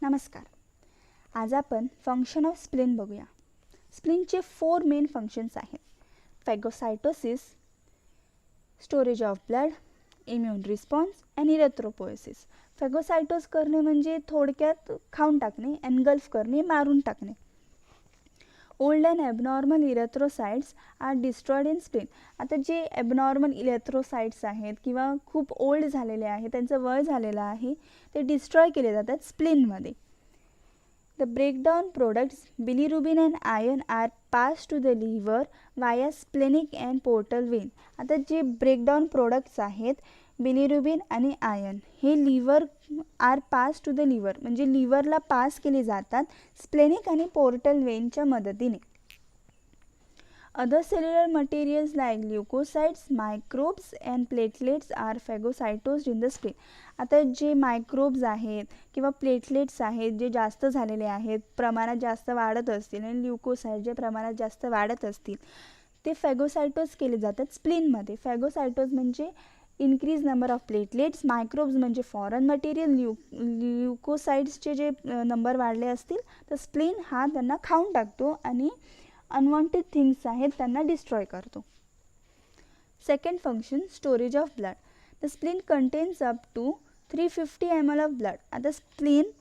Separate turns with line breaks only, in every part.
नमस्कार. आज आपण फंक्शन ऑफ स्प्लीन बघूया. स्प्लीनचे 4 मेन फंक्शन्स आहेत. Phagocytosis, storage of blood, immune response आणि इरेथ्रोपोएसिस. फॅगोसायटोस करणे म्हणजे थोडक्यात खाऊन टाकणे, एनगल्फ करणे, मारून टाकणे. Old and abnormal erythrocytes are destroyed in spleen. आता जे ॲबनॉर्मल इरेथ्रोसाइट्स आहेत किंवा खूप ओल्ड झालेले आहेत, त्यांचं वय झालेलं आहे, ते डिस्ट्रॉय केले जातात स्प्लीनमध्ये. The breakdown products bilirubin and iron are passed to the liver via splenic and portal vein. आता जे ब्रेकडाऊन प्रोडक्ट्स आहेत बिलिरुबिन आणि आयर्न हे liver are pass to the liver म्हणजे लिव्हरला पास केले जातात स्प्लेनिक आणि पोर्टल वेनच्या मदतीने. Other cellular materials like leukocytes, microbes and platelets are phagocytosed in the spleen. आता जे मायक्रोब्स आहेत किंवा प्लेटलेट्स आहेत जे जास्त झालेले आहेत, प्रमाणात जास्त वाढत असतील आणि ल्युकोसाइट जे प्रमाणात जास्त वाढत असतील ते फॅगोसायटोज केले जातात स्प्लीनमध्ये. फॅगोसायटोज म्हणजे increase number of platelets, microbes म्हणजे फॉरेन मटेरियल, ल्युकोसाइट्सचे जे नंबर वाढले असतील तर स्प्लीन हा त्यांना खाऊन टाकतो आणि अनवॉन्टेड थिंग्स आहेत त्यांना डिस्ट्रॉय करतो. Second function storage of blood. The spleen contains up to 350 ml of blood. आता स्प्लीन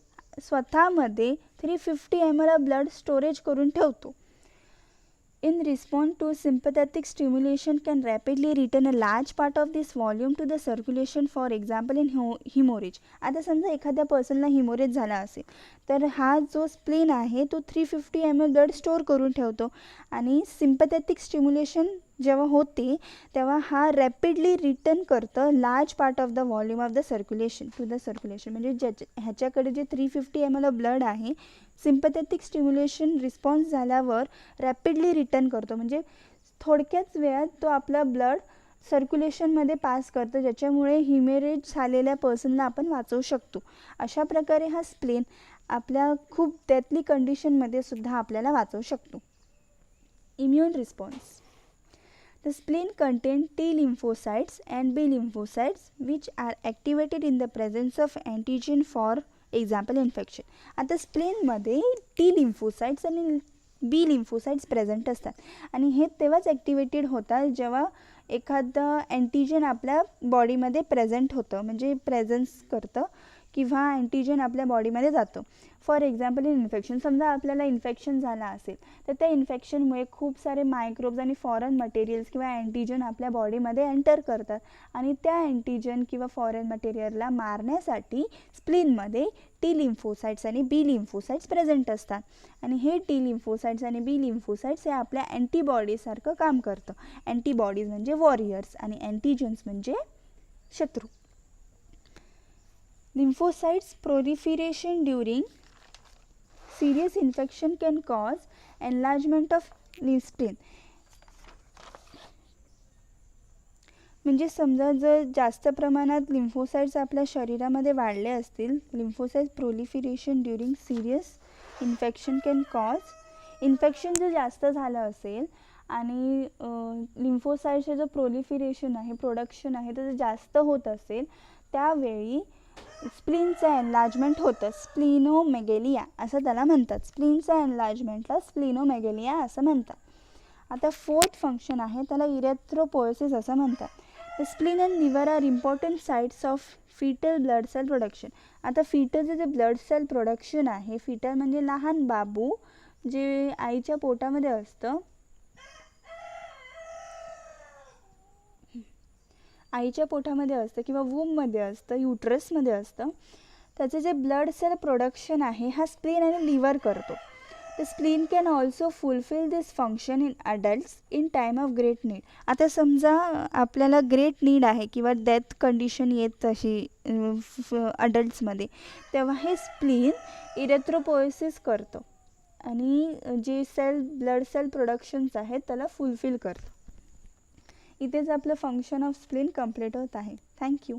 स्वतःमध्ये 350 ml ऑफ ब्लड स्टोरेज करून ठेवतो. In response to sympathetic stimulation can rapidly return a large part of this volume to the circulation, for example in hemorrhage. आता समजा एखाद्या पर्सनला haemorrhage झाला असेल तर हा जो स्प्लीन आहे तो 350 ml ब्लड स्टोर करून ठेवतो आणि सिम्पॅथेटिक स्टिम्युलेशन जेव्हा होते तेव्हा हा रॅपिडली रिटर्न करतं large part of the volume of the circulation to the circulation. म्हणजे ह्याच्याकडे जे 350 ml ऑफ ब्लड आहे सिम्पॅथेटिक स्टिम्युलेशन रिस्पॉन्स झाल्यावर रॅपिडली रिटर्न करतो म्हणजे थोडक्याच वेळात तो आपला ब्लड सर्क्युलेशनमध्ये पास करतो ज्याच्यामुळे हिमोरेज झालेल्या पर्सनला आपण वाचवू शकतो. अशा प्रकारे हा स्प्लीन आपल्या खूप डेथली कंडिशनमध्ये सुद्धा आपल्याला वाचवू शकतो. Immune response. The spleen contains T lymphocytes and B lymphocytes which are activated in the presence of antigen, for example infection. आता स्प्लीनमध्ये T lymphocytes आणि B lymphocytes प्रेझेंट असतात आणि हे तेव्हाच ॲक्टिवेटेड होतात जेव्हा एखादं अँटीजन आपल्या बॉडीमध्ये प्रेझेंट होतं म्हणजे प्रेझेन्स करतं किंवा अँटीजन आपल्या बॉडीमध्ये जातं. For example in infection. समजा आपल्याला इन्फेक्शन झालं असेल तर त्या इन्फेक्शनमुळे खूप सारे मायक्रोब्स आणि फॉरेन मटेरियल्स किंवा अँटीजन आपल्या बॉडीमध्ये एंटर करतात आणि त्या अँटीजन किंवा फॉरेन मटेरियलला मारण्यासाठी स्प्लीनमध्ये टी लिम्फोसाइट्स आणि बी लिम्फोसाइट्स प्रेझेंट असतात आणि हे टी लिम्फोसाइट्स आणि बी लिम्फोसाइट्स हे आपल्या अँटीबॉडीसारखं काम करतं. अँटीबॉडीज म्हणजे वॉरियर्स आणि अँटीजन्स म्हणजे शत्रू. Lymphocytes proliferation during serious infection can cause enlargement of spleen. म्हणजे समजा जर जास्त प्रमाणात लिम्फोसाइट्स आपल्या शरीरामध्ये वाढले असतील, lymphocytes proliferation during serious infection can cause. Infection जर जास्त झालं असेल आणि लिम्फोसाइट्सचं जो प्रोलिफरेशन आहे, प्रोडक्शन आहे तर जास्त होत असेल त्यावेळी स्प्लीनचं एनलार्जमेंट होतं. स्प्लिनोमेगेलिया असं त्याला म्हणतात. स्प्लीनचा एनलार्जमेंटला स्प्लिनोमेगेलिया असं म्हणतात. आता फोर्थ फंक्शन आहे त्याला इरेथ्रोपोएसिस असं म्हणतात. The spleen and liver are important sites of fetal blood cell production. आता फिटलचं जे ब्लड सेल प्रोडक्शन आहे, फिटल म्हणजे लहान बाबू जे आईच्या पोटामध्ये असतं, आईच्या पोटामध्ये असतं किंवा वूममध्ये असतं, युट्रसमध्ये असतं, त्याचं जे ब्लड सेल प्रोडक्शन आहे हा स्प्लीन आणि लिव्हर करतो. The spleen can also fulfil this function in adults in time of great need. आता समजा आपल्याला ग्रेट नीड आहे किंवा डेथ कंडिशन येत तशी अडल्ट्समध्ये तेव्हा हे स्प्लीन इरेथ्रोपोएसिस करतं आणि जे ब्लड सेल प्रोडक्शन्स आहेत त्याला फुलफिल करतं. इथेच आपलं फंक्शन ऑफ स्प्लीन कंप्लीट होत आहे. थँक्यू.